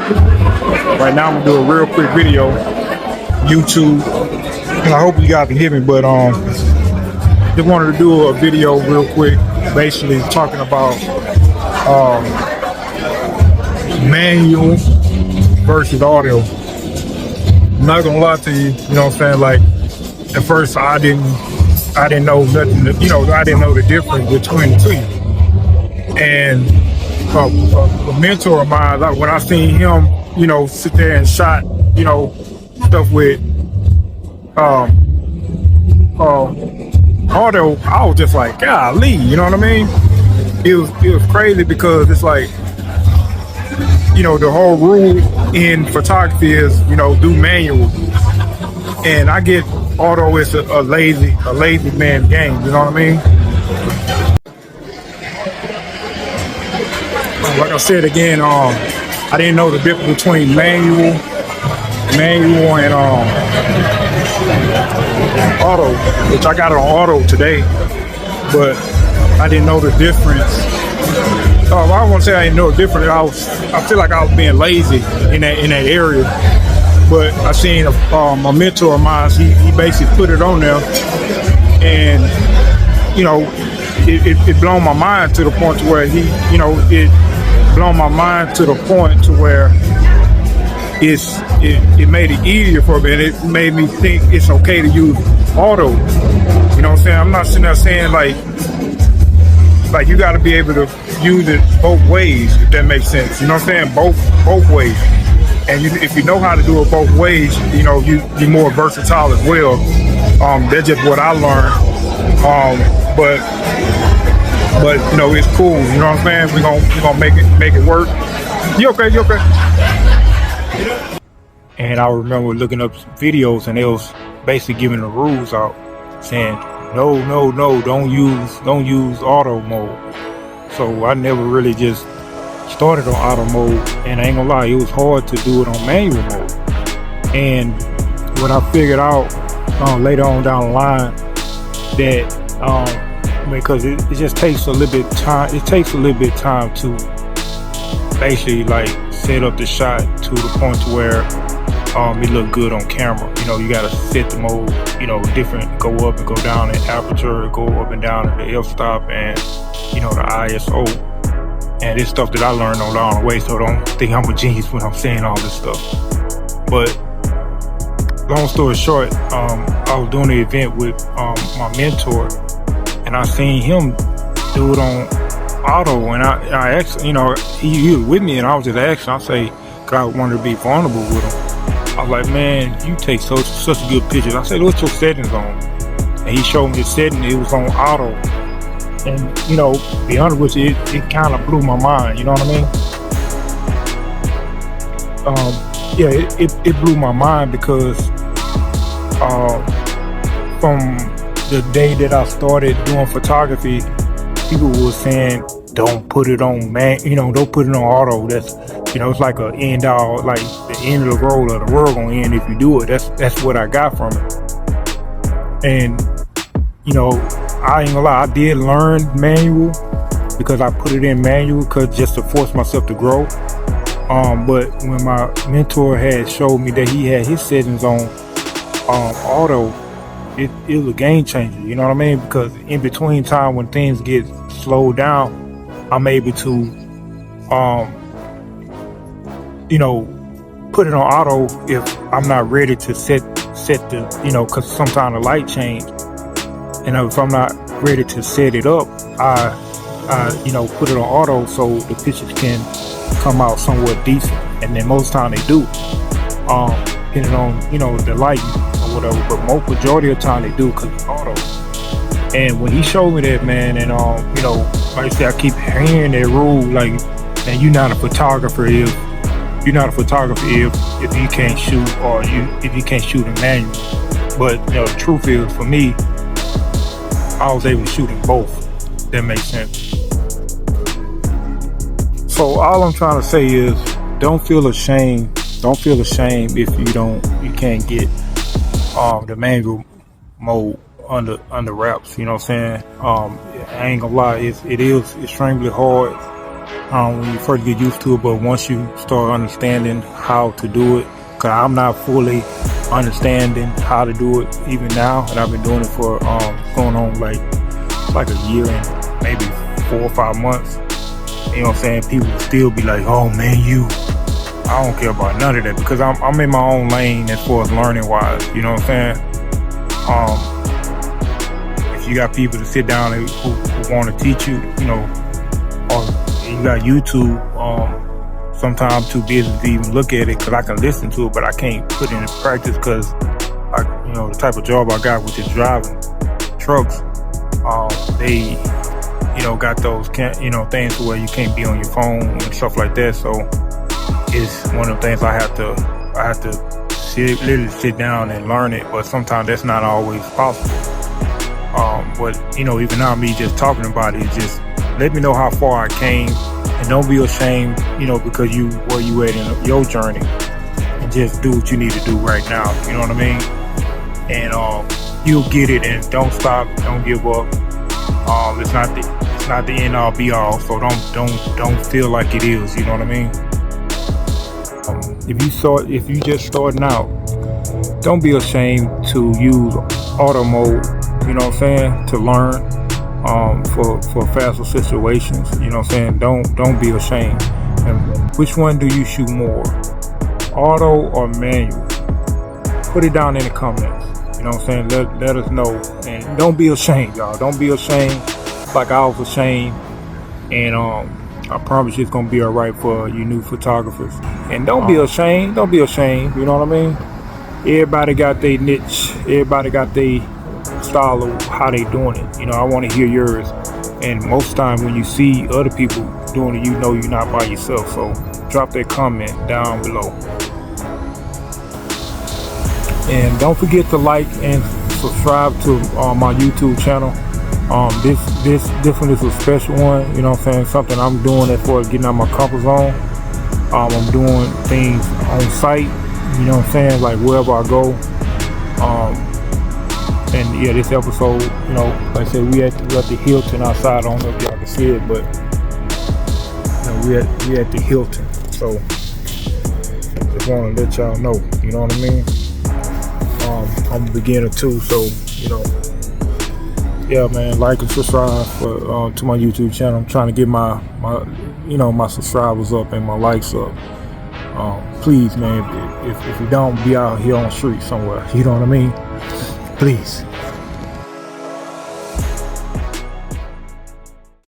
Right now, I'm gonna do a real quick video, YouTube, and I hope you guys can hear me. But just wanted to do a video real quick, basically talking about manual versus audio. I'm not gonna lie to you, you know what I'm saying? Like at first, I didn't know nothing. I didn't know the difference between the two. And a mentor of mine, like when I seen him, sit there and shot, stuff with audio, I was just like, golly, you know what I mean? It was crazy because it's like, the whole rule in photography is, do manual. And I get auto is a lazy man game, you know what I mean? Like I said again, I didn't know the difference between manual and auto, which I got it on auto today, but I didn't know the difference. I don't want to say I didn't know the difference. I feel like I was being lazy in that area. But I seen a mentor of mine. He basically put it on there, and it blown my mind to the point to where it blown my mind to the point to where it made it easier for me, and it made me think it's okay to use auto. You know what I'm saying? I'm not sitting there saying like you got to be able to use it both ways, if that makes sense. You know what I'm saying? Both ways. And if you know how to do it both ways, you're more versatile as well. That's just what I learned. But it's cool. You know what I'm saying? We're gonna make it work. You okay? And I remember looking up videos, and they was basically giving the rules out, saying no, don't use auto mode. So I never really just started on auto mode, and I ain't gonna lie, it was hard to do it on manual mode. And what I figured out later on down the line, that because it just takes a little bit time. It takes a little bit of time to basically like set up the shot to the point to where it look good on camera. You gotta set the mode, different, go up and go down in aperture, go up and down in the f-stop, and the ISO. And it's stuff that I learned along the way, so don't think I'm a genius when I'm saying all this stuff. But long story short, I was doing the event with my mentor, and I seen him do it on auto, and I asked, he was with me, and I was just asking, I say, God wanted to be vulnerable with him. I was like, man, you take such good pictures. I said, what's your settings on? And he showed me the setting, it was on auto. And, to be honest with you, it kind of blew my mind, you know what I mean? It blew my mind because from the day that I started doing photography, people were saying, don't put it on don't put it on auto. That's, it's like an end all, like the end of the road of the world gonna end if you do it. That's what I got from it. And, I ain't gonna lie, I did learn manual because I put it in manual just to force myself to grow. But when my mentor had showed me that he had his settings on auto, it was a game changer, you know what I mean? Because in between time when things get slowed down, I'm able to put it on auto if I'm not ready to set the, because sometimes the light change. And if I'm not ready to set it up, I put it on auto so the pictures can come out somewhat decent. And then most time they do, depending on, the lighting or whatever. But most majority of the time they do because it's auto. And when he showed me that, man, and like I said, I keep hearing that rule, like, man, you're not a photographer if you can't shoot, or if you can't shoot in manual. But the truth is, for me, I was able to shoot in both. That makes sense. So all I'm trying to say is, don't feel ashamed. Don't feel ashamed if you can't get the manual mode under wraps. You know what I'm saying? I ain't gonna lie, it is extremely hard when you first get used to it, but once you start understanding how to do it, cause I'm not fully understanding how to do it even now, and I've been doing it for going on like a year and maybe 4 or 5 months. You know what I'm saying? People still be like, "Oh man, I don't care about none of that," because I'm in my own lane as far as learning wise. You know what I'm saying? If you got people to sit down and who want to teach you, you know, or you got YouTube, sometimes too busy to even look at it, because I can listen to it, but I can't put it into practice because, you know, the type of job I got, which is driving trucks, they, you know, got those, you know, things where you can't be on your phone and stuff like that. So it's one of the things I have to literally sit down and learn it, but sometimes that's not always possible. But you know, even now, me just talking about it, just let me know how far I came, and don't be ashamed, you know, because where you at in your journey, and just do what you need to do right now. You know what I mean? And you'll get it, and don't stop, don't give up. It's not the end all be all, so don't feel like it is. You know what I mean? If you just starting out, don't be ashamed to use auto mode, you know what I'm saying, to learn for faster situations. You know what I'm saying? Don't be ashamed. And which one do you shoot more, auto or manual? Put it down in the comments. You know what I'm saying? Let us know. And don't be ashamed, y'all. Don't be ashamed like I was ashamed. And I promise you it's gonna be alright for you new photographers. And don't be ashamed. Don't be ashamed. You know what I mean? Everybody got their niche. Everybody got their style of how they doing it. You know, I want to hear yours. And most time when you see other people doing it, you know you're not by yourself. So drop that comment down below. And don't forget to like and subscribe to my YouTube channel. This one is a special one. You know what I'm saying? Something I'm doing as far as getting out of my comfort zone. I'm doing things on site. You know what I'm saying? Like wherever I go. And yeah, this episode, you know, like I said, we at the Hilton outside. I don't know if y'all can see it, but you know, we at the Hilton. So just want to let y'all know. You know what I mean? I'm a beginner too, so you know. Yeah, man, like and subscribe to my YouTube channel. I'm trying to get my my subscribers up and my likes up. Please, man, if you don't, be out here on the street somewhere, you know what I mean? Please.